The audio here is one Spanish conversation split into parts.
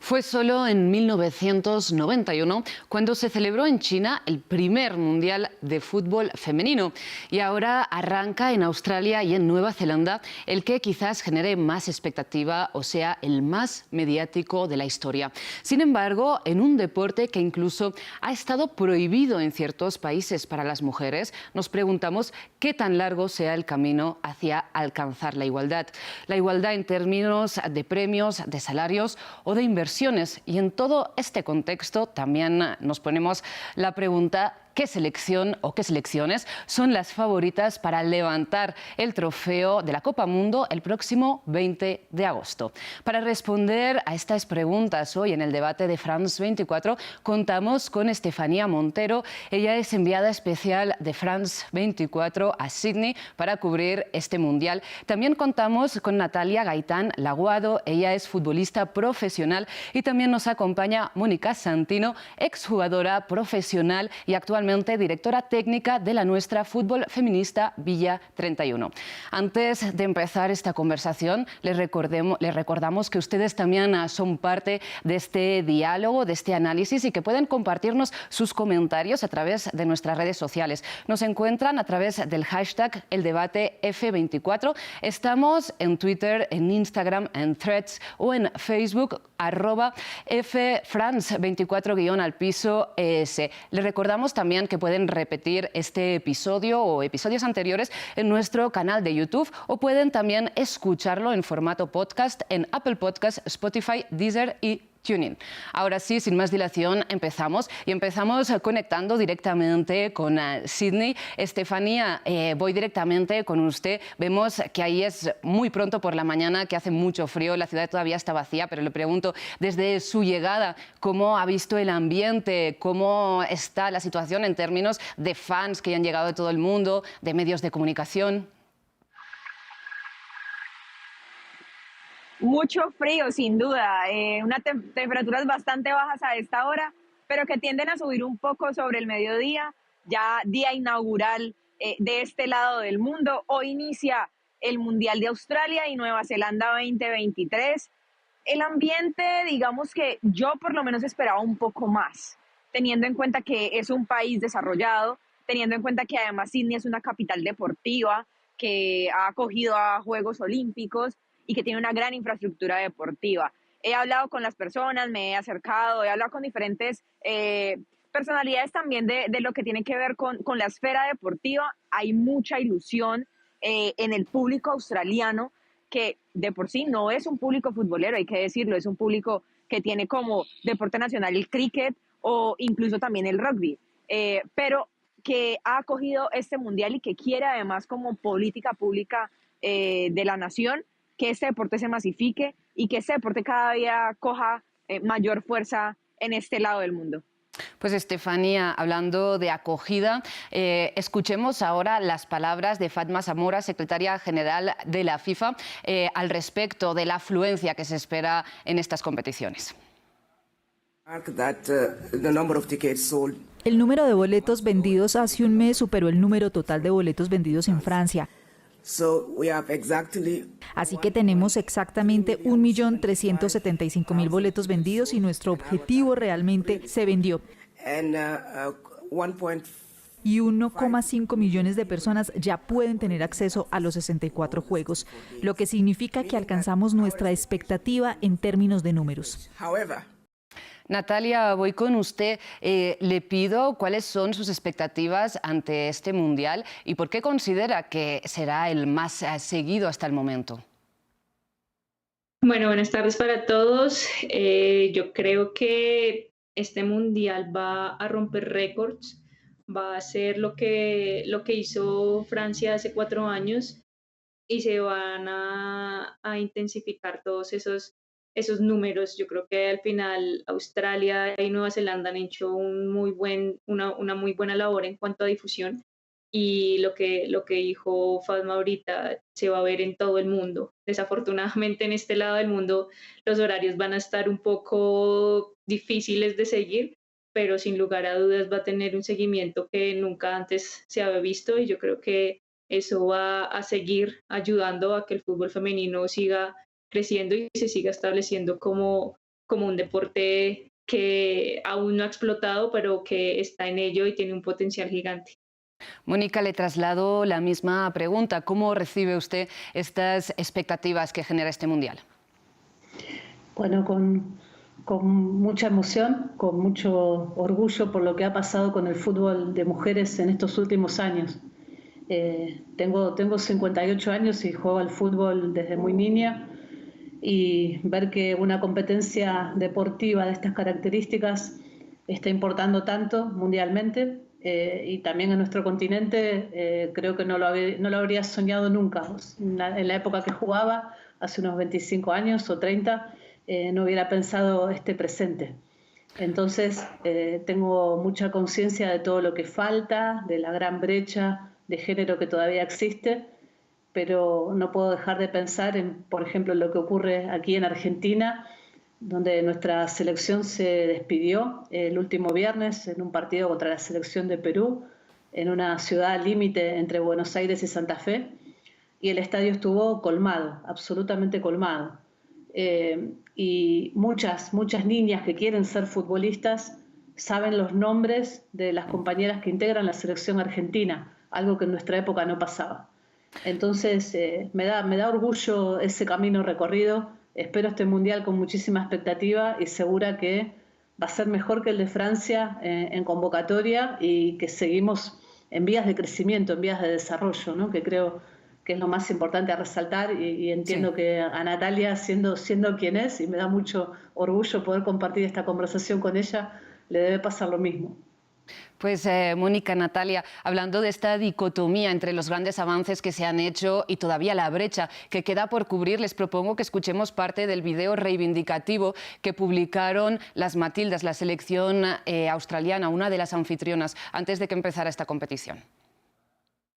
Fue solo en 1991 cuando se celebró en China el primer Mundial de Fútbol femenino y ahora arranca en Australia y en Nueva Zelanda el que quizás genere más expectativa o sea el más mediático de la historia. Sin embargo, en un deporte que incluso ha estado prohibido en ciertos países para las mujeres, nos preguntamos qué tan largo sea el camino hacia alcanzar la igualdad. La igualdad en términos de premios, de salarios o de inversiones. Y en todo este contexto también nos ponemos la pregunta: ¿qué selección o qué selecciones son las favoritas para levantar el trofeo de la Copa Mundo el próximo 20 de agosto? Para responder a estas preguntas hoy en el debate de France 24 contamos con Estefanía Montero. Ella es enviada especial de France 24 a Sydney para cubrir este Mundial. También contamos con Natalia Gaitán Laguado. Ella es futbolista profesional y también nos acompaña Mónica Santino, exjugadora profesional y actualmente directora técnica de la nuestra fútbol feminista Villa 31. Antes de empezar esta conversación, les recordamos que ustedes también son parte de este diálogo, de este análisis y que pueden compartirnos sus comentarios a través de nuestras redes sociales. Nos encuentran a través del hashtag #eldebatef24. Estamos en Twitter, en Instagram, en Threads o en Facebook @France24_ES. Les recordamos también que pueden repetir este episodio o episodios anteriores en nuestro canal de YouTube o pueden también escucharlo en formato podcast en Apple Podcasts, Spotify, Deezer y TuneIn. Ahora sí, sin más dilación, empezamos conectando directamente con Sydney. Estefanía, voy directamente con usted. Vemos que ahí es muy pronto por la mañana, que hace mucho frío, la ciudad todavía está vacía, pero le pregunto, desde su llegada, ¿cómo ha visto el ambiente? ¿Cómo está la situación en términos de fans que han llegado de todo el mundo, de medios de comunicación? Mucho frío, sin duda, unas temperaturas bastante bajas a esta hora, pero que tienden a subir un poco sobre el mediodía, ya día inaugural de este lado del mundo. Hoy inicia el Mundial de Australia y Nueva Zelanda 2023. El ambiente, digamos que yo por lo menos esperaba un poco más, teniendo en cuenta que es un país desarrollado, teniendo en cuenta que además Sydney es una capital deportiva que ha acogido a Juegos Olímpicos y que tiene una gran infraestructura deportiva. He hablado con las personas, me he acercado, he hablado con diferentes personalidades también de lo que tiene que ver con la esfera deportiva. Hay mucha ilusión en el público australiano, que de por sí no es un público futbolero, hay que decirlo, es un público que tiene como deporte nacional el cricket o incluso también el rugby, pero que ha acogido este mundial y que quiere además como política pública de la nación que este deporte se masifique y que este deporte cada día coja mayor fuerza en este lado del mundo. Pues Estefanía, hablando de acogida, escuchemos ahora las palabras de Fatma Zamora, secretaria general de la FIFA, al respecto de la afluencia que se espera en estas competiciones. El número de boletos vendidos hace un mes superó el número total de boletos vendidos en Francia. Así que tenemos exactamente 1.375.000 boletos vendidos y nuestro objetivo realmente se vendió. Y 1,5 millones de personas ya pueden tener acceso a los 64 juegos, lo que significa que alcanzamos nuestra expectativa en términos de números. Natalia, voy con usted. Le pido cuáles son sus expectativas ante este Mundial y por qué considera que será el más seguido hasta el momento. Bueno, buenas tardes para todos. Yo creo que este Mundial va a romper récords, va a ser lo que hizo Francia hace 4 años y se van a intensificar todos esos números. Yo creo que al final Australia y Nueva Zelanda han hecho una muy buena labor en cuanto a difusión y lo que dijo Fatma ahorita se va a ver en todo el mundo. Desafortunadamente en este lado del mundo los horarios van a estar un poco difíciles de seguir, pero sin lugar a dudas va a tener un seguimiento que nunca antes se había visto y yo creo que eso va a seguir ayudando a que el fútbol femenino siga creciendo y se siga estableciendo como como un deporte que aún no ha explotado, pero que está en ello y tiene un potencial gigante. Mónica, le traslado la misma pregunta. ¿Cómo recibe usted estas expectativas que genera este Mundial? Bueno, con mucha emoción, con mucho orgullo por lo que ha pasado con el fútbol de mujeres en estos últimos años. Tengo 58 años y juego al fútbol desde muy niña, y ver que una competencia deportiva de estas características está importando tanto mundialmente y también en nuestro continente, creo que no lo habría soñado nunca. En la época que jugaba, hace unos 25 años o 30, no hubiera pensado este presente. Entonces, tengo mucha conciencia de todo lo que falta, de la gran brecha de género que todavía existe, pero no puedo dejar de pensar en, por ejemplo, lo que ocurre aquí en Argentina, donde nuestra selección se despidió el último viernes en un partido contra la selección de Perú, en una ciudad límite entre Buenos Aires y Santa Fe, y el estadio estuvo colmado, absolutamente colmado. Y muchas niñas que quieren ser futbolistas saben los nombres de las compañeras que integran la selección argentina, algo que en nuestra época no pasaba. Entonces me da orgullo ese camino recorrido. Espero este Mundial con muchísima expectativa y segura que va a ser mejor que el de Francia en convocatoria, y que seguimos en vías de crecimiento, en vías de desarrollo, ¿no? Que creo que es lo más importante a resaltar, y entiendo que a Natalia, siendo quien es, y me da mucho orgullo poder compartir esta conversación con ella, le debe pasar lo mismo. Pues Mónica, Natalia, hablando de esta dicotomía entre los grandes avances que se han hecho y todavía la brecha que queda por cubrir, les propongo que escuchemos parte del video reivindicativo que publicaron las Matildas, la selección australiana, una de las anfitrionas, antes de que empezara esta competición.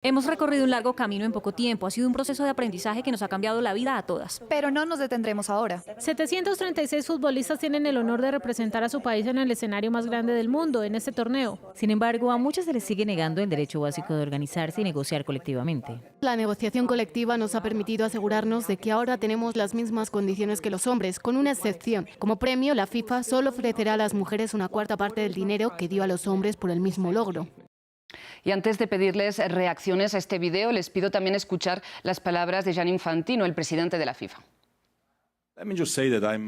Hemos recorrido un largo camino en poco tiempo. Ha sido un proceso de aprendizaje que nos ha cambiado la vida a todas. Pero no nos detendremos ahora. 736 futbolistas tienen el honor de representar a su país en el escenario más grande del mundo, en este torneo. Sin embargo, a muchas se les sigue negando el derecho básico de organizarse y negociar colectivamente. La negociación colectiva nos ha permitido asegurarnos de que ahora tenemos las mismas condiciones que los hombres, con una excepción. Como premio, la FIFA solo ofrecerá a las mujeres una cuarta parte del dinero que dio a los hombres por el mismo logro. Y antes de pedirles reacciones a este video, les pido también escuchar las palabras de Gianni Infantino, el presidente de la FIFA.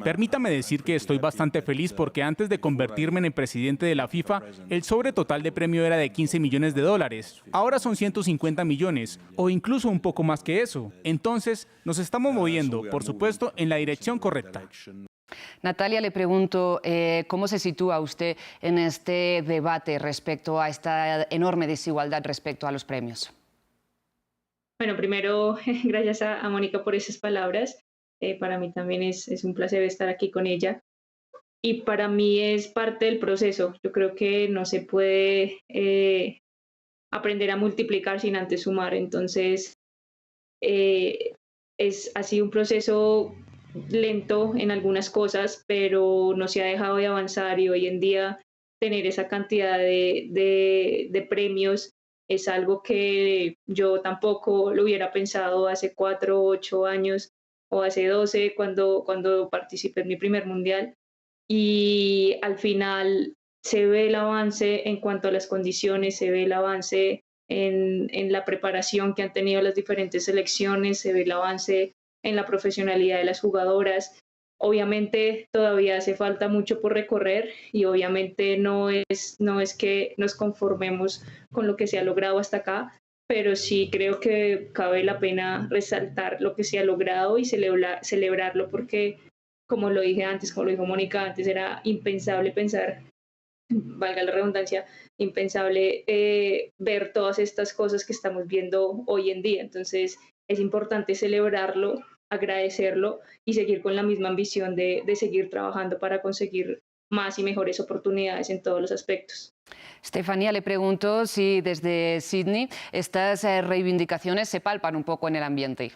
Permítame decir que estoy bastante feliz porque antes de convertirme en el presidente de la FIFA, el sobre total de premio era de 15 millones de dólares. Ahora son 150 millones o incluso un poco más que eso. Entonces, nos estamos moviendo, por supuesto, en la dirección correcta. Natalia, le pregunto, ¿cómo se sitúa usted en este debate respecto a esta enorme desigualdad respecto a los premios? Bueno, primero, gracias a Mónica por esas palabras. Para mí también es un placer estar aquí con ella. Y para mí es parte del proceso. Yo creo que no se puede aprender a multiplicar sin antes sumar. Entonces, ha sido un proceso lento en algunas cosas, pero no se ha dejado de avanzar, y hoy en día tener esa cantidad de premios es algo que yo tampoco lo hubiera pensado hace 4, 8 años o hace 12 cuando participé en mi primer mundial. Y al final se ve el avance en cuanto a las condiciones, se ve el avance en la preparación que han tenido las diferentes selecciones, se ve el avance en la profesionalidad de las jugadoras. Obviamente todavía hace falta mucho por recorrer, y obviamente no es que nos conformemos con lo que se ha logrado hasta acá, pero sí creo que cabe la pena resaltar lo que se ha logrado y celebrarlo, porque como lo dije antes, como lo dijo Mónica antes, era impensable pensar, valga la redundancia, impensable ver todas estas cosas que estamos viendo hoy en día. Entonces es importante celebrarlo, agradecerlo y seguir con la misma ambición de seguir trabajando para conseguir más y mejores oportunidades en todos los aspectos. Estefanía, le pregunto si desde Sydney estas reivindicaciones se palpan un poco en el ambiente.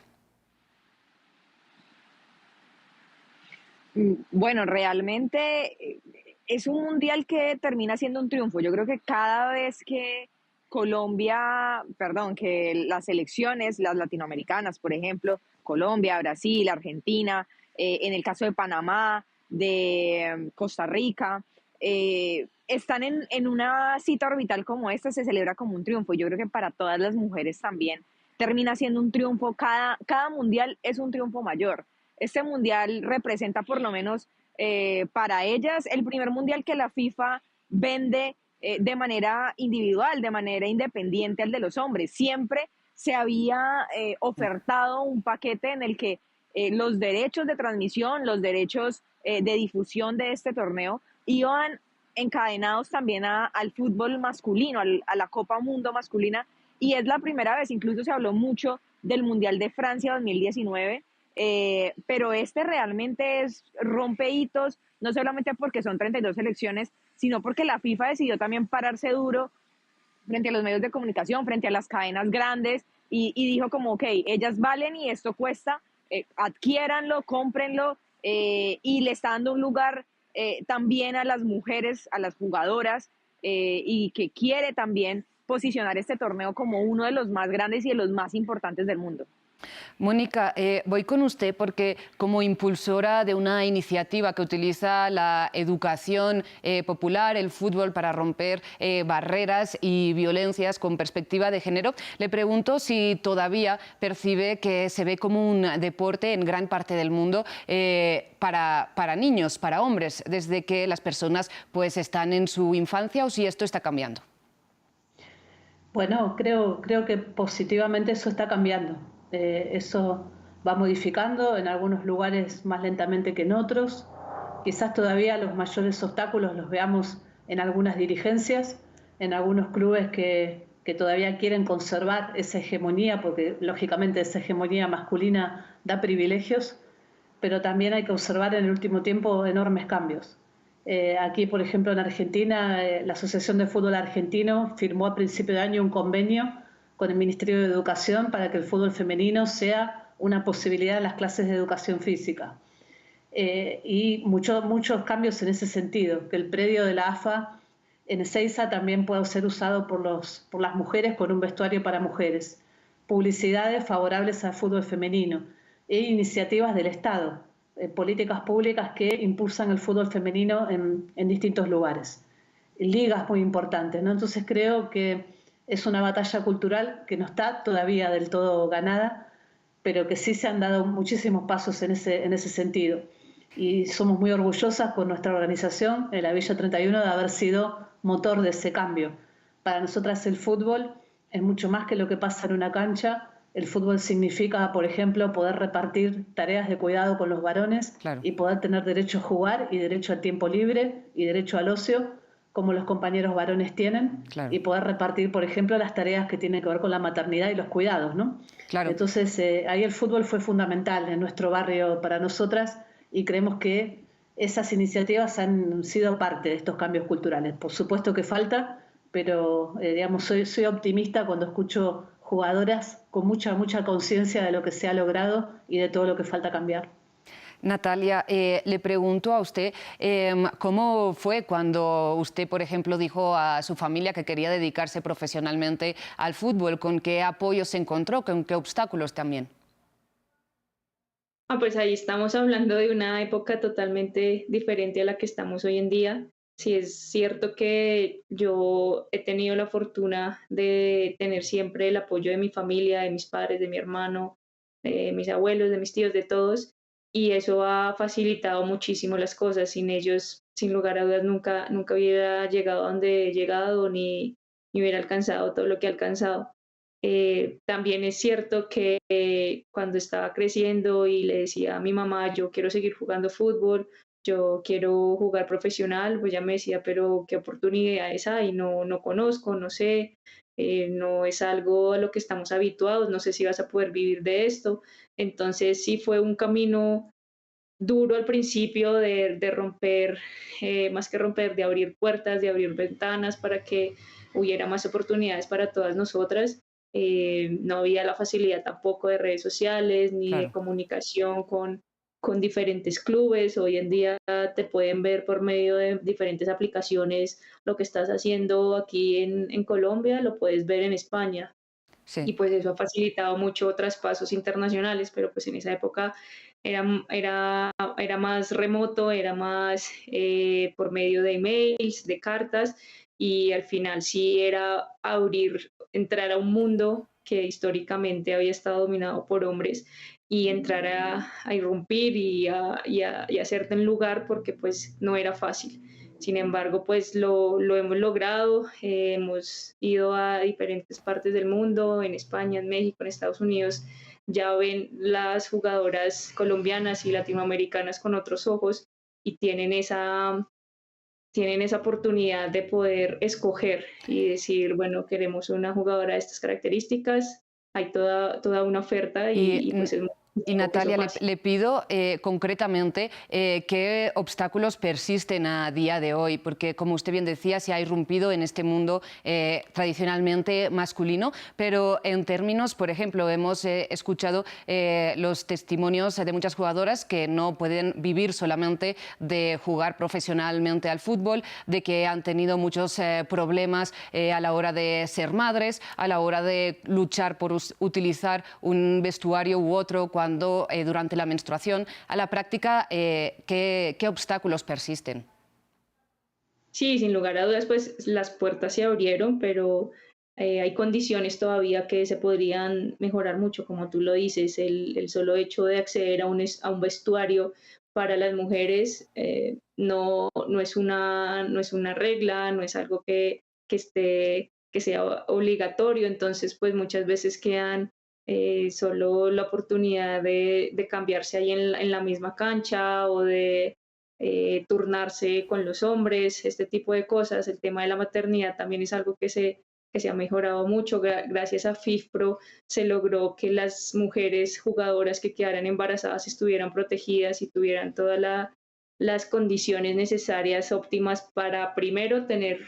Bueno, realmente es un mundial que termina siendo un triunfo. Yo creo que cada vez que que las selecciones, las latinoamericanas, por ejemplo, Colombia, Brasil, Argentina, en el caso de Panamá, de Costa Rica, están en una cita orbital como esta, se celebra como un triunfo. Yo creo que para todas las mujeres también termina siendo un triunfo, cada mundial es un triunfo mayor. Este mundial representa por lo menos para ellas el primer mundial que la FIFA vende de manera individual, de manera independiente al de los hombres. Siempre se había ofertado un paquete en el que los derechos de transmisión, los derechos de difusión de este torneo iban encadenados también al fútbol masculino, a la Copa Mundo masculina, y es la primera vez, incluso se habló mucho del Mundial de Francia 2019, pero este realmente rompe hitos, no solamente porque son 32 selecciones, sino porque la FIFA decidió también pararse duro frente a los medios de comunicación, frente a las cadenas grandes, y dijo como, ok, ellas valen y esto cuesta, adquiéranlo, cómprenlo, y le está dando un lugar también a las mujeres, a las jugadoras, y que quiere también posicionar este torneo como uno de los más grandes y de los más importantes del mundo. Mónica, voy con usted porque como impulsora de una iniciativa que utiliza la educación popular, el fútbol para romper barreras y violencias con perspectiva de género, le pregunto si todavía percibe que se ve como un deporte en gran parte del mundo para niños, para hombres, desde que las personas pues están en su infancia, o si esto está cambiando. Bueno, creo que positivamente eso está cambiando. Eso va modificando en algunos lugares más lentamente que en otros. Quizás todavía los mayores obstáculos los veamos en algunas dirigencias, en algunos clubes que todavía quieren conservar esa hegemonía, porque lógicamente esa hegemonía masculina da privilegios, pero también hay que observar en el último tiempo enormes cambios. Aquí, por ejemplo, en Argentina, la Asociación de Fútbol Argentino firmó a principio de año un convenio con el Ministerio de Educación para que el fútbol femenino sea una posibilidad en las clases de educación física. Y muchos cambios en ese sentido, que el predio de la AFA en Ezeiza también pueda ser usado por las mujeres con un vestuario para mujeres, publicidades favorables al fútbol femenino e iniciativas del Estado, políticas públicas que impulsan el fútbol femenino en distintos lugares. Ligas muy importantes, ¿no? Entonces creo que es una batalla cultural que no está todavía del todo ganada, pero que sí se han dado muchísimos pasos en ese sentido. Y somos muy orgullosas con nuestra organización, la Villa 31, de haber sido motor de ese cambio. Para nosotras el fútbol es mucho más que lo que pasa en una cancha. El fútbol significa, por ejemplo, poder repartir tareas de cuidado con los varones, claro, y poder tener derecho a jugar y derecho al tiempo libre y derecho al ocio, como los compañeros varones tienen, claro, y poder repartir, por ejemplo, las tareas que tienen que ver con la maternidad y los cuidados, ¿no? Claro. Entonces, ahí el fútbol fue fundamental en nuestro barrio para nosotras, y creemos que esas iniciativas han sido parte de estos cambios culturales. Por supuesto que falta, pero digamos, soy optimista cuando escucho jugadoras con mucha conciencia de lo que se ha logrado y de todo lo que falta cambiar. Natalia, le pregunto a usted, ¿cómo fue cuando usted, por ejemplo, dijo a su familia que quería dedicarse profesionalmente al fútbol? ¿Con qué apoyo se encontró? ¿Con qué obstáculos también? Pues ahí estamos hablando de una época totalmente diferente a la que estamos hoy en día. Sí, es cierto que yo he tenido la fortuna de tener siempre el apoyo de mi familia, de mis padres, de mi hermano, de mis abuelos, de mis tíos, de todos, y eso ha facilitado muchísimo las cosas. Sin ellos, sin lugar a dudas, nunca hubiera llegado a donde he llegado, ni hubiera alcanzado todo lo que he alcanzado. También es cierto que cuando estaba creciendo y le decía a mi mamá, yo quiero seguir jugando fútbol, yo quiero jugar profesional, pues ella me decía, pero ¿qué oportunidades hay? No conozco, no sé, no es algo a lo que estamos habituados, no sé si vas a poder vivir de esto. Entonces sí fue un camino duro al principio de romper, más que romper, de abrir puertas, de abrir ventanas para que hubiera más oportunidades para todas nosotras. No había la facilidad tampoco de redes sociales ni de comunicación con diferentes clubes. Hoy en día te pueden ver por medio de diferentes aplicaciones lo que estás haciendo aquí en Colombia, lo puedes ver en España. Sí. y pues eso ha facilitado mucho traspasos internacionales, pero pues en esa época era más remoto, era más por medio de emails, de cartas, y al final sí era entrar a un mundo que históricamente había estado dominado por hombres y entrar a irrumpir y hacerte en lugar porque pues no era fácil. Sin embargo, pues lo hemos logrado, hemos ido a diferentes partes del mundo, en España, en México, en Estados Unidos, ya ven las jugadoras colombianas y latinoamericanas con otros ojos y tienen esa oportunidad de poder escoger y decir, bueno, queremos una jugadora de estas características, hay toda una oferta y pues es muy Y Natalia, le pido concretamente qué obstáculos persisten a día de hoy, porque como usted bien decía, se ha irrumpido en este mundo tradicionalmente masculino, pero en términos, por ejemplo, hemos escuchado los testimonios de muchas jugadoras que no pueden vivir solamente de jugar profesionalmente al fútbol, de que han tenido muchos problemas a la hora de ser madres, a la hora de luchar por utilizar un vestuario u otro durante la menstruación. A la práctica, ¿qué obstáculos persisten? Sí, sin lugar a dudas, pues las puertas se abrieron, pero hay condiciones todavía que se podrían mejorar mucho, como tú lo dices, el solo hecho de acceder a un vestuario para las mujeres no es una regla, no es algo que sea obligatorio, entonces pues muchas veces quedan solo la oportunidad de cambiarse ahí en la misma cancha o de turnarse con los hombres, este tipo de cosas. El tema de la maternidad también es algo que se ha mejorado mucho. Gracias a FIFPro se logró que las mujeres jugadoras que quedaran embarazadas estuvieran protegidas y tuvieran todas las condiciones necesarias, óptimas, para primero tener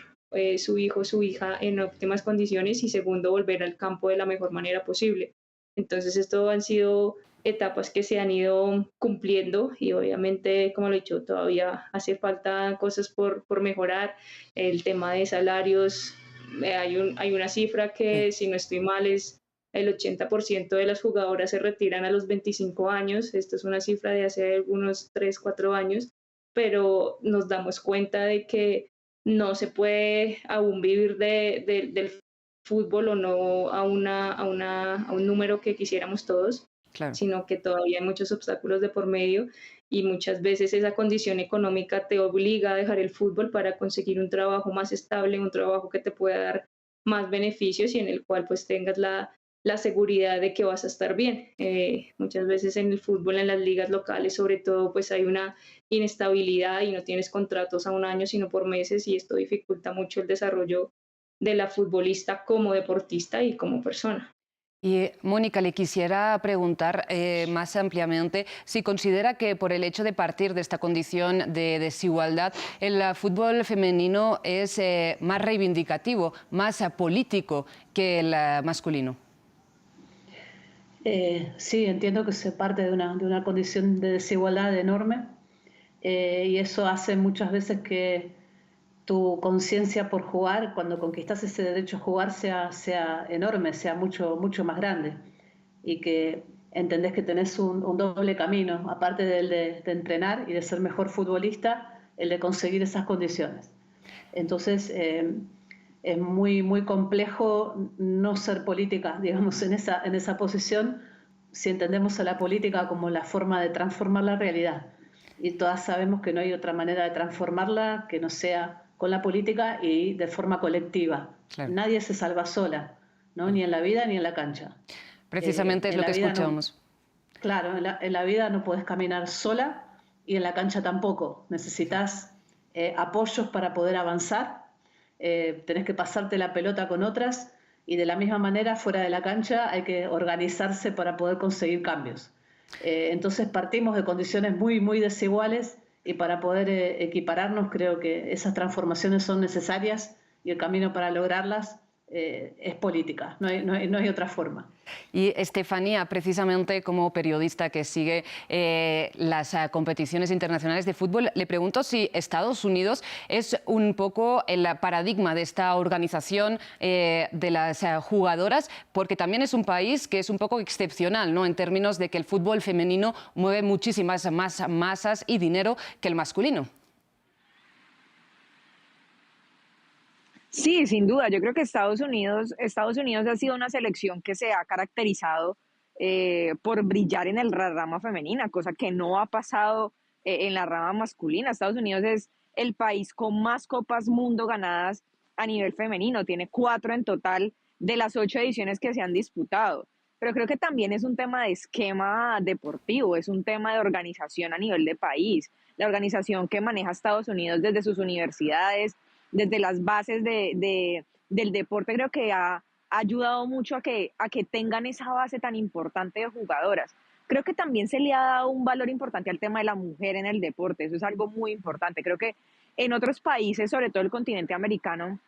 su hijo o su hija en óptimas condiciones y segundo volver al campo de la mejor manera posible. Entonces esto han sido etapas que se han ido cumpliendo y obviamente, como lo he dicho, todavía hace falta cosas por mejorar. El tema de salarios, hay una cifra que, si no estoy mal, es el 80% de las jugadoras se retiran a los 25 años. Esto es una cifra de hace algunos 3, 4 años, pero nos damos cuenta de que no se puede aún vivir del fútbol o no a un número que quisiéramos todos, claro, sino que todavía hay muchos obstáculos de por medio y muchas veces esa condición económica te obliga a dejar el fútbol para conseguir un trabajo más estable, un trabajo que te pueda dar más beneficios y en el cual pues tengas la seguridad de que vas a estar bien. Muchas veces en el fútbol, en las ligas locales sobre todo, pues hay una inestabilidad y no tienes contratos a un año sino por meses y esto dificulta mucho el desarrollo de la futbolista como deportista y como persona. Y Mónica, le quisiera preguntar más ampliamente si considera que por el hecho de partir de esta condición de desigualdad, el fútbol femenino es más reivindicativo, más político que el masculino. Sí, entiendo que se parte de una condición de desigualdad enorme y eso hace muchas veces que tu conciencia por jugar, cuando conquistas ese derecho a jugar, sea enorme, sea mucho más grande y que entendés que tenés un doble camino, aparte del de entrenar y de ser mejor futbolista, el de conseguir esas condiciones. Entonces, es muy complejo no ser política, digamos, en esa posición, si entendemos a la política como la forma de transformar la realidad. Y todas sabemos que no hay otra manera de transformarla que no sea con la política y de forma colectiva. Claro. Nadie se salva sola, ¿no? Ni en la vida ni en la cancha. Precisamente es lo que escuchamos. No, claro, en la vida no puedes caminar sola y en la cancha tampoco. Necesitas apoyos para poder avanzar, tenés que pasarte la pelota con otras y de la misma manera fuera de la cancha hay que organizarse para poder conseguir cambios. Entonces partimos de condiciones muy desiguales y para poder equipararnos creo que esas transformaciones son necesarias y el camino para lograrlas es política, no hay otra forma. Y Estefanía, precisamente como periodista que sigue las competiciones internacionales de fútbol, le pregunto si Estados Unidos es un poco el paradigma de esta organización de las jugadoras, porque también es un país que es un poco excepcional, ¿no?, en términos de que el fútbol femenino mueve muchísimas más masas y dinero que el masculino. Sí, sin duda. Yo creo que Estados Unidos ha sido una selección que se ha caracterizado por brillar en la rama femenina, cosa que no ha pasado en la rama masculina. Estados Unidos es el país con más Copas Mundo ganadas a nivel femenino. Tiene 4 en total de las 8 ediciones que se han disputado. Pero creo que también es un tema de esquema deportivo, es un tema de organización a nivel de país. La organización que maneja Estados Unidos desde sus universidades, desde las bases del deporte, creo que ha ayudado mucho a que tengan esa base tan importante de jugadoras. Creo que también se le ha dado un valor importante al tema de la mujer en el deporte, eso es algo muy importante. Creo que en otros países, sobre todo el continente americano,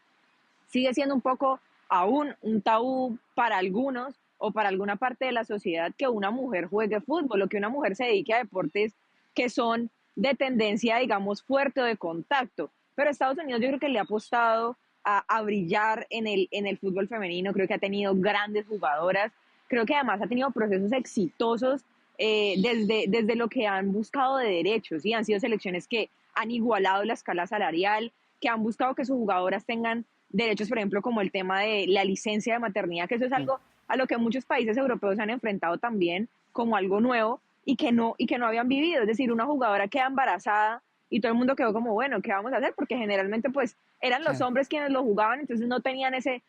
sigue siendo un poco aún un tabú para algunos o para alguna parte de la sociedad que una mujer juegue fútbol o que una mujer se dedique a deportes que son de tendencia, digamos, fuerte o de contacto. Pero Estados Unidos yo creo que le ha apostado a brillar en el fútbol femenino, creo que ha tenido grandes jugadoras, creo que además ha tenido procesos exitosos desde lo que han buscado de derechos, ¿sí? Han sido selecciones que han igualado la escala salarial, que han buscado que sus jugadoras tengan derechos, por ejemplo, como el tema de la licencia de maternidad, que eso es algo a lo que muchos países europeos se han enfrentado también como algo nuevo y que no habían vivido. Es decir, una jugadora queda embarazada y todo el mundo quedó como, bueno, ¿qué vamos a hacer? Porque generalmente pues eran los hombres quienes lo jugaban, entonces no tenían ese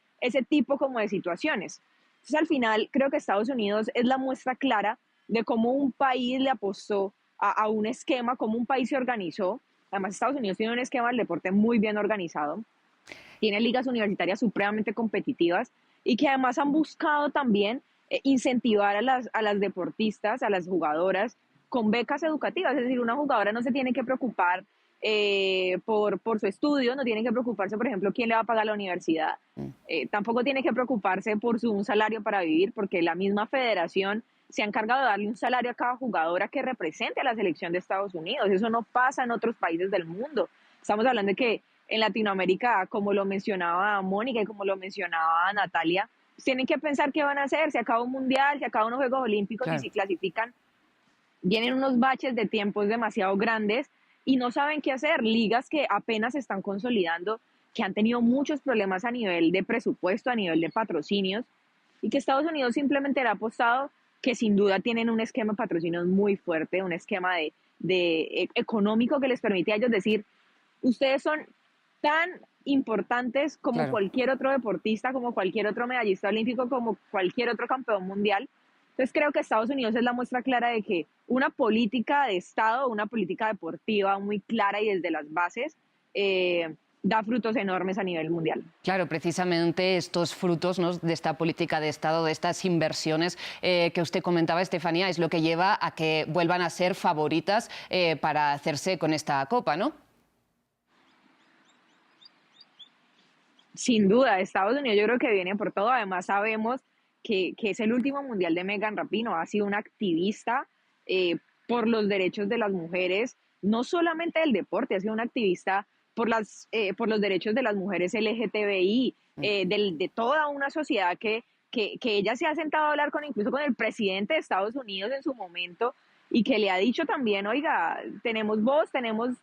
tipo como de situaciones. Entonces al final creo que Estados Unidos es la muestra clara de cómo un país le apostó a un esquema, cómo un país se organizó. Además Estados Unidos tiene un esquema del deporte muy bien organizado, tiene ligas universitarias supremamente competitivas y que además han buscado también incentivar a las deportistas, a las jugadoras, con becas educativas. Es decir, una jugadora no se tiene que preocupar por su estudio, no tiene que preocuparse, por ejemplo, quién le va a pagar la universidad. Tampoco tiene que preocuparse por un salario para vivir, porque la misma federación se ha encargado de darle un salario a cada jugadora que represente a la selección de Estados Unidos. Eso no pasa en otros países del mundo. Estamos hablando de que en Latinoamérica, como lo mencionaba Mónica y como lo mencionaba Natalia, tienen que pensar qué van a hacer, se acaba un mundial, se acaban unos Juegos Olímpicos, claro, y si clasifican, vienen unos baches de tiempos demasiado grandes y no saben qué hacer. Ligas que apenas se están consolidando, que han tenido muchos problemas a nivel de presupuesto, a nivel de patrocinios, y que Estados Unidos simplemente le ha apostado, que sin duda tienen un esquema de patrocinios muy fuerte, un esquema económico que les permite a ellos decir, ustedes son tan importantes como cualquier otro deportista, como cualquier otro medallista olímpico, como cualquier otro campeón mundial. Entonces creo que Estados Unidos es la muestra clara de que una política de Estado, una política deportiva muy clara y desde las bases, da frutos enormes a nivel mundial. Claro, precisamente estos frutos, ¿no?, de esta política de Estado, de estas inversiones que usted comentaba, Estefanía, es lo que lleva a que vuelvan a ser favoritas para hacerse con esta copa, ¿no? Sin duda, Estados Unidos yo creo que viene por todo. Además sabemos que es el último mundial de Megan Rapinoe. Ha sido una activista por los derechos de las mujeres, no solamente del deporte, ha sido una activista por los derechos de las mujeres LGTBI, de toda una sociedad que ella se ha sentado a hablar incluso con el presidente de Estados Unidos en su momento y que le ha dicho también, oiga, tenemos voz, tenemos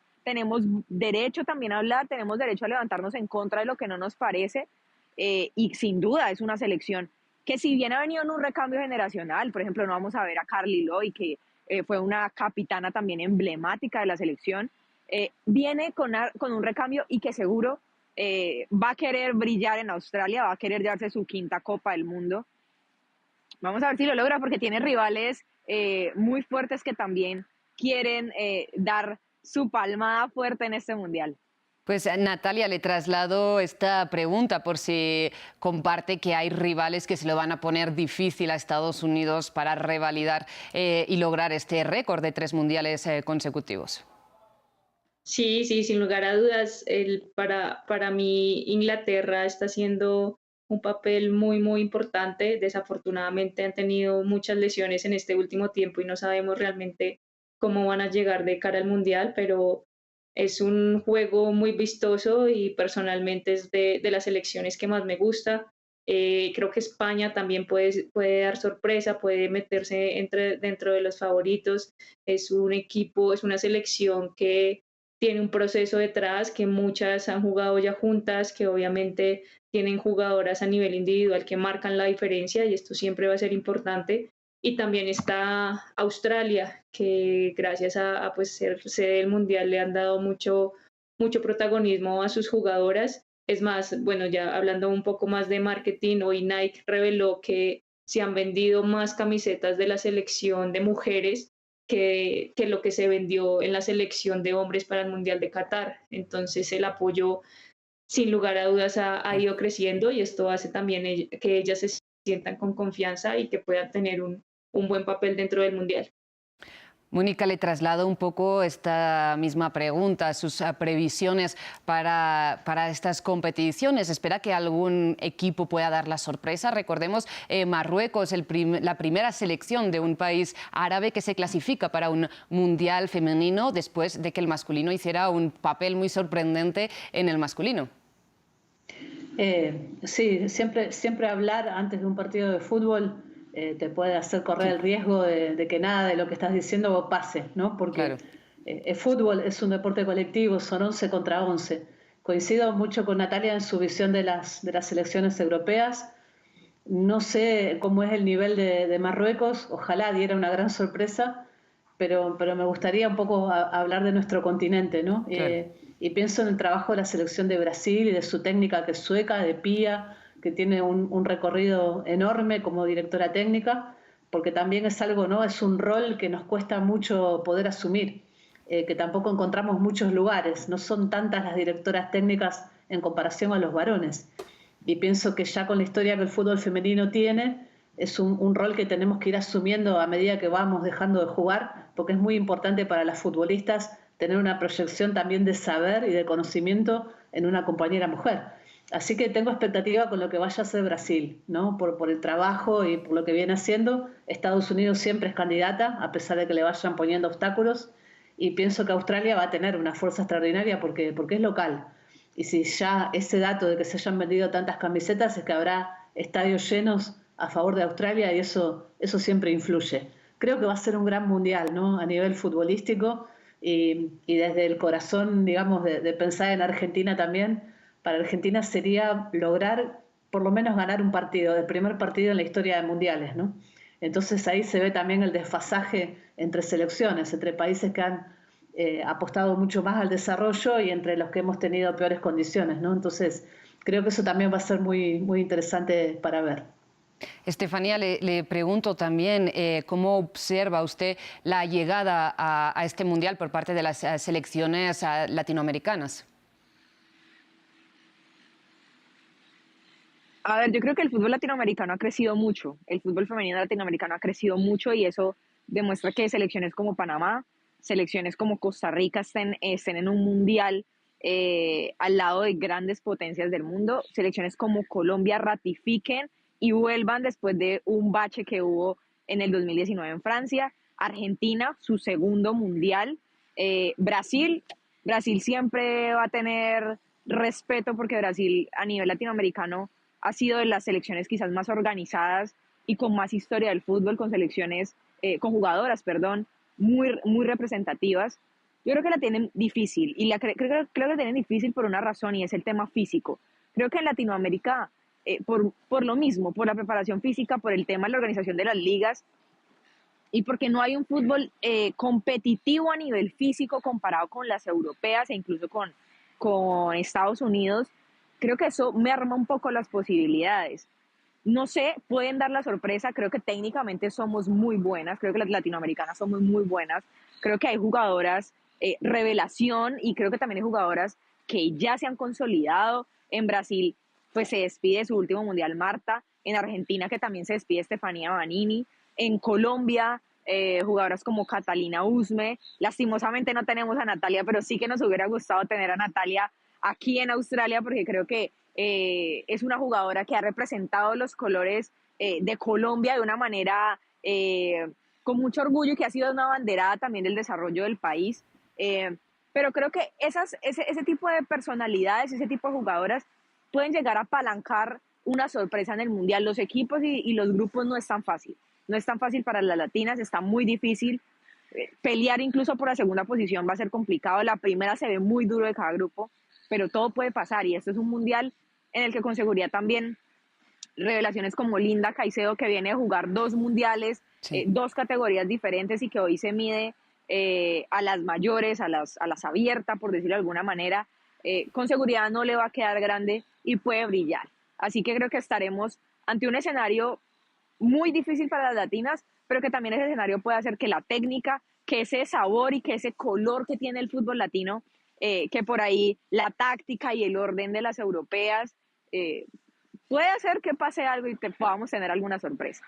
derecho también a hablar, tenemos derecho a levantarnos en contra de lo que no nos parece, y sin duda es una selección que si bien ha venido en un recambio generacional, por ejemplo, no vamos a ver a Carly Lloyd, que fue una capitana también emblemática de la selección, viene con un recambio y que seguro va a querer brillar en Australia, va a querer llevarse su 5ª Copa del Mundo. Vamos a ver si lo logra porque tiene rivales muy fuertes que también quieren dar su palmada fuerte en este mundial. Pues Natalia, le traslado esta pregunta por si comparte que hay rivales que se lo van a poner difícil a Estados Unidos para revalidar y lograr este récord de 3 mundiales consecutivos. Sí, sin lugar a dudas, para mí Inglaterra está siendo un papel muy, muy importante. Desafortunadamente han tenido muchas lesiones en este último tiempo y no sabemos realmente cómo van a llegar de cara al Mundial, pero es un juego muy vistoso y personalmente es de las selecciones que más me gusta. Creo que España también puede dar sorpresa, puede meterse dentro de los favoritos. Es un equipo, es una selección que tiene un proceso detrás, que muchas han jugado ya juntas, que obviamente tienen jugadoras a nivel individual que marcan la diferencia y esto siempre va a ser importante. Y también está Australia, que gracias a pues, ser sede del Mundial le han dado mucho protagonismo a sus jugadoras. Es más, bueno, ya hablando un poco más de marketing, hoy Nike reveló que se han vendido más camisetas de la selección de mujeres que lo que se vendió en la selección de hombres para el Mundial de Qatar. Entonces el apoyo, sin lugar a dudas, ha ido creciendo y esto hace también que ellas se sientan con confianza y que puedan tener un buen papel dentro del Mundial. Mónica, le traslado un poco esta misma pregunta, sus previsiones para estas competiciones. ¿Espera que algún equipo pueda dar la sorpresa? Recordemos, Marruecos, la primera selección de un país árabe que se clasifica para un mundial femenino después de que el masculino hiciera un papel muy sorprendente en el masculino. Sí, siempre hablar antes de un partido de fútbol te puede hacer correr el riesgo de que nada de lo que estás diciendo pase, ¿no? Porque claro, el fútbol es un deporte colectivo, son 11 contra 11. Coincido mucho con Natalia en su visión de las selecciones europeas. No sé cómo es el nivel de Marruecos, ojalá diera una gran sorpresa, pero me gustaría un poco hablar de nuestro continente, ¿no? Claro. Y pienso en el trabajo de la selección de Brasil y de su técnica que es sueca, de Pia, que tiene un recorrido enorme como directora técnica, porque también es algo, ¿no? Es un rol que nos cuesta mucho poder asumir, que tampoco encontramos muchos lugares, no son tantas las directoras técnicas en comparación a los varones. Y pienso que ya con la historia que el fútbol femenino tiene, es un rol que tenemos que ir asumiendo a medida que vamos dejando de jugar, porque es muy importante para las futbolistas tener una proyección también de saber y de conocimiento en una compañera mujer. Así que tengo expectativa con lo que vaya a hacer Brasil, ¿no? Por el trabajo y por lo que viene haciendo. Estados Unidos siempre es candidata, a pesar de que le vayan poniendo obstáculos. Y pienso que Australia va a tener una fuerza extraordinaria porque es local. Y si ya ese dato de que se hayan vendido tantas camisetas es que habrá estadios llenos a favor de Australia y eso siempre influye. Creo que va a ser un gran mundial, ¿no? A nivel futbolístico y desde el corazón, digamos, de pensar en Argentina también. Para Argentina sería lograr por lo menos ganar un partido, el primer partido en la historia de mundiales, ¿no? Entonces ahí se ve también el desfasaje entre selecciones, entre países que han apostado mucho más al desarrollo y entre los que hemos tenido peores condiciones, ¿no? Entonces creo que eso también va a ser muy, muy interesante para ver. Estefanía, le pregunto también cómo observa usted la llegada a este mundial por parte de las selecciones latinoamericanas. A ver, yo creo que el fútbol latinoamericano ha crecido mucho, el fútbol femenino latinoamericano ha crecido mucho y eso demuestra que selecciones como Panamá, selecciones como Costa Rica estén en un mundial al lado de grandes potencias del mundo, selecciones como Colombia ratifiquen y vuelvan después de un bache que hubo en el 2019 en Francia, Argentina, su segundo mundial, Brasil siempre va a tener respeto porque Brasil a nivel latinoamericano ha sido de las selecciones quizás más organizadas y con más historia del fútbol, con selecciones, con jugadoras, muy representativas. Yo creo que la tienen difícil y creo que la tienen difícil por una razón y es el tema físico. Creo que en Latinoamérica, por lo mismo, por la preparación física, por el tema de la organización de las ligas y porque no hay un fútbol competitivo a nivel físico comparado con las europeas e incluso con Estados Unidos, creo que eso me arma un poco las posibilidades. No sé, pueden dar la sorpresa, creo que técnicamente somos muy buenas, creo que las latinoamericanas somos muy buenas, creo que hay jugadoras revelación y creo que también hay jugadoras que ya se han consolidado. En Brasil, pues se despide su último mundial Marta, en Argentina que también se despide Estefanía Banini, en Colombia jugadoras como Catalina Usme, lastimosamente no tenemos a Natalia, pero sí que nos hubiera gustado tener a Natalia aquí en Australia porque creo que es una jugadora que ha representado los colores de Colombia de una manera con mucho orgullo y que ha sido una banderada también del desarrollo del país. Pero creo que ese tipo de personalidades, ese tipo de jugadoras pueden llegar a apalancar una sorpresa en el Mundial. Los equipos y los grupos no es tan fácil. No es tan fácil para las latinas, está muy difícil. Pelear incluso por la segunda posición va a ser complicado. La primera se ve muy duro de cada grupo, pero todo puede pasar. Y esto es un Mundial en el que con seguridad también revelaciones como Linda Caicedo, que viene de jugar 2 mundiales, Sí. 2 categorías diferentes y que hoy se mide a las mayores, a las abiertas, por decirlo de alguna manera, con seguridad no le va a quedar grande y puede brillar. Así que creo que estaremos ante un escenario muy difícil para las latinas, pero que también ese escenario puede hacer que la técnica, que ese sabor y que ese color que tiene el fútbol latino, que por ahí la táctica y el orden de las europeas, puede hacer que pase algo y que podamos tener alguna sorpresa.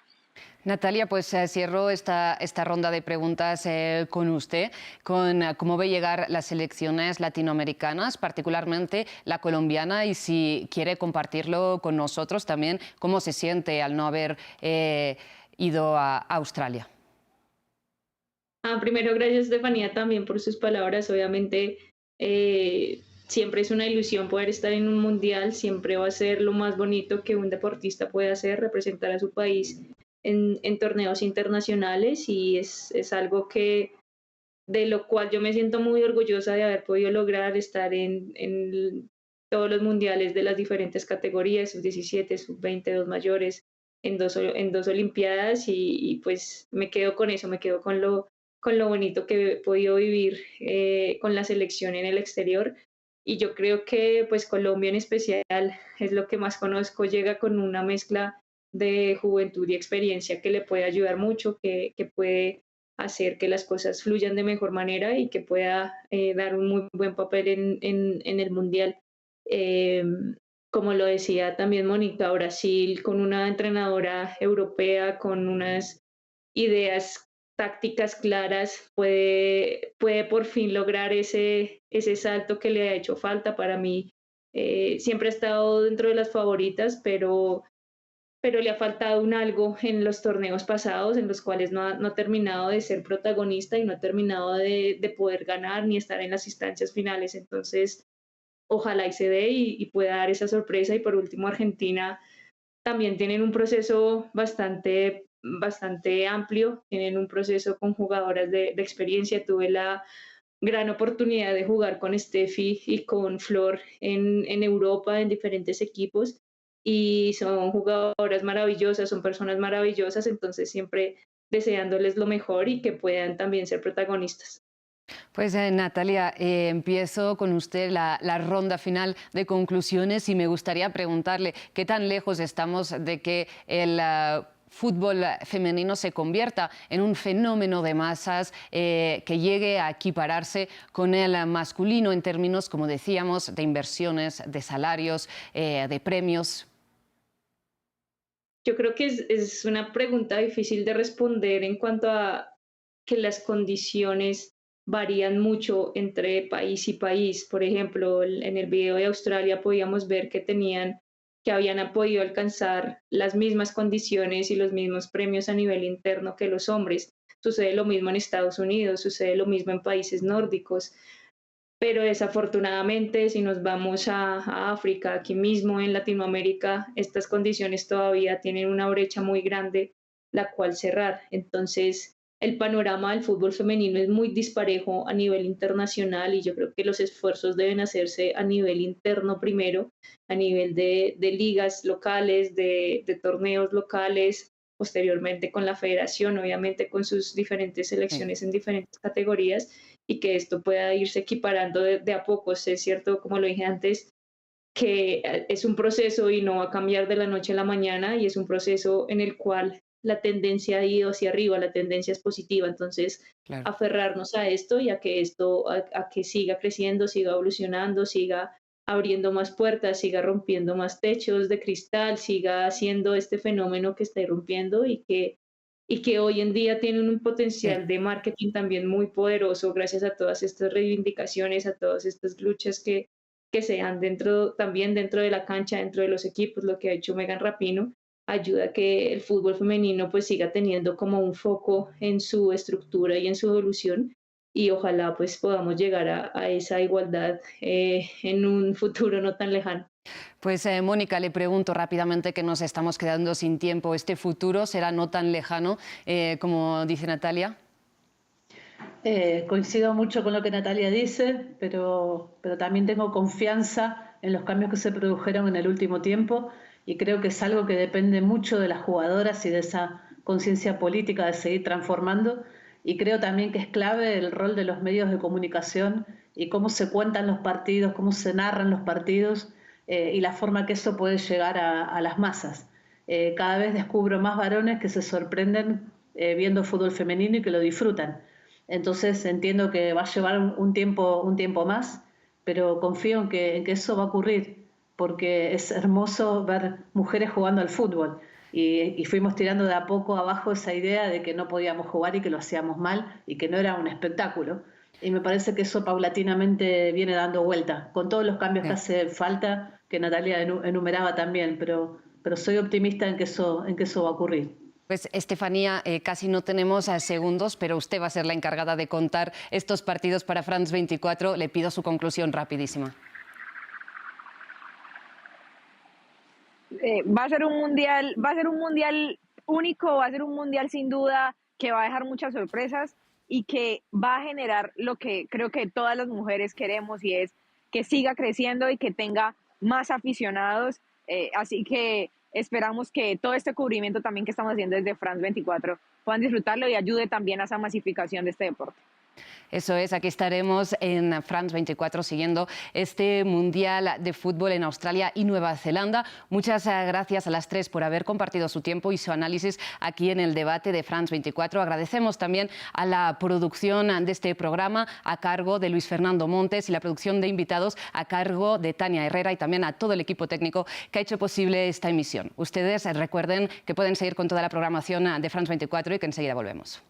Natalia, pues cierro esta ronda de preguntas con usted, con cómo ve llegar las selecciones latinoamericanas, particularmente la colombiana, y si quiere compartirlo con nosotros también, cómo se siente al no haber ido a Australia. Primero, gracias, Estefanía, también por sus palabras. Obviamente, siempre es una ilusión poder estar en un mundial, siempre va a ser lo más bonito que un deportista puede hacer, representar a su país en torneos internacionales, y es algo de lo cual yo me siento muy orgullosa de haber podido lograr estar en todos los mundiales de las diferentes categorías, sub-17, sub-20, 2 mayores, en dos Olimpiadas, y pues me quedo con eso, me quedo con lo bonito que he podido vivir con la selección en el exterior. Y yo creo que pues Colombia en especial es lo que más conozco, llega con una mezcla de juventud y experiencia que le puede ayudar mucho, que puede hacer que las cosas fluyan de mejor manera y que pueda dar un muy buen papel en el Mundial. Eh, Como lo decía también Mónica, Brasil con una entrenadora europea, con unas ideas tácticas claras, puede por fin lograr ese salto que le ha hecho falta. Para mí siempre ha estado dentro de las favoritas, pero le ha faltado un algo en los torneos pasados en los cuales no ha terminado de ser protagonista y no ha terminado de poder ganar ni estar en las instancias finales. Entonces, ojalá y se dé y pueda dar esa sorpresa. Y por último, Argentina también tienen un proceso bastante amplio, tienen un proceso con jugadoras de experiencia. Tuve la gran oportunidad de jugar con Steffi y con Flor en Europa, en diferentes equipos, y son jugadoras maravillosas, son personas maravillosas, entonces siempre deseándoles lo mejor y que puedan también ser protagonistas. Pues Natalia, empiezo con usted la ronda final de conclusiones y me gustaría preguntarle qué tan lejos estamos de que el fútbol femenino se convierta en un fenómeno de masas que llegue a equipararse con el masculino en términos, como decíamos, de inversiones, de salarios, de premios. Yo creo que es una pregunta difícil de responder en cuanto a que las condiciones varían mucho entre país y país. Por ejemplo, en el video de Australia podíamos ver que habían podido alcanzar las mismas condiciones y los mismos premios a nivel interno que los hombres. Sucede lo mismo en Estados Unidos, sucede lo mismo en países nórdicos. Pero desafortunadamente, si nos vamos a África, aquí mismo en Latinoamérica, estas condiciones todavía tienen una brecha muy grande la cual cerrar. Entonces, el panorama del fútbol femenino es muy disparejo a nivel internacional, y yo creo que los esfuerzos deben hacerse a nivel interno primero, a nivel de ligas locales, de torneos locales, posteriormente con la federación, obviamente con sus diferentes selecciones en diferentes categorías, y que esto pueda irse equiparando de a poco. Es cierto, como lo dije antes, que es un proceso y no va a cambiar de la noche a la mañana, y es un proceso en el cual la tendencia ha ido hacia arriba, la tendencia es positiva. Entonces, Claro. aferrarnos a esto y a que siga creciendo, siga evolucionando, siga abriendo más puertas, siga rompiendo más techos de cristal, siga haciendo este fenómeno que está irrumpiendo y que hoy en día tienen un potencial de marketing también muy poderoso gracias a todas estas reivindicaciones, a todas estas luchas que sean también dentro de la cancha, dentro de los equipos, lo que ha hecho Megan Rapinoe, ayuda a que el fútbol femenino pues siga teniendo como un foco en su estructura y en su evolución, y ojalá pues podamos llegar a esa igualdad en un futuro no tan lejano. Pues Mónica, le pregunto rápidamente, que nos estamos quedando sin tiempo. ¿Este futuro será no tan lejano, como dice Natalia? Coincido mucho con lo que Natalia dice, pero también tengo confianza en los cambios que se produjeron en el último tiempo, y creo que es algo que depende mucho de las jugadoras y de esa conciencia política de seguir transformando. Y creo también que es clave el rol de los medios de comunicación y cómo se cuentan los partidos, cómo se narran los partidos, y la forma que eso puede llegar a las masas. Cada vez descubro más varones que se sorprenden viendo fútbol femenino y que lo disfrutan. Entonces entiendo que va a llevar un tiempo más, pero confío en que eso va a ocurrir, porque es hermoso ver mujeres jugando al fútbol. Y fuimos tirando de a poco abajo esa idea de que no podíamos jugar y que lo hacíamos mal y que no era un espectáculo. Y me parece que eso paulatinamente viene dando vuelta, con todos los cambios que hace falta, que Natalia enumeraba también, pero soy optimista en que eso va a ocurrir. Pues Estefanía, casi no tenemos segundos, pero usted va a ser la encargada de contar estos partidos para France 24. Le pido su conclusión rapidísima. Va a ser un mundial único, va a ser un mundial sin duda que va a dejar muchas sorpresas y que va a generar lo que creo que todas las mujeres queremos, y es que siga creciendo y que tenga más aficionados. Así que esperamos que todo este cubrimiento también que estamos haciendo desde France 24 puedan disfrutarlo y ayude también a esa masificación de este deporte. Eso es, aquí estaremos en France 24 siguiendo este Mundial de Fútbol en Australia y Nueva Zelanda. Muchas gracias a las tres por haber compartido su tiempo y su análisis aquí en el debate de France 24. Agradecemos también a la producción de este programa a cargo de Luis Fernando Montes y la producción de invitados a cargo de Tania Herrera, y también a todo el equipo técnico que ha hecho posible esta emisión. Ustedes recuerden que pueden seguir con toda la programación de France 24 y que enseguida volvemos.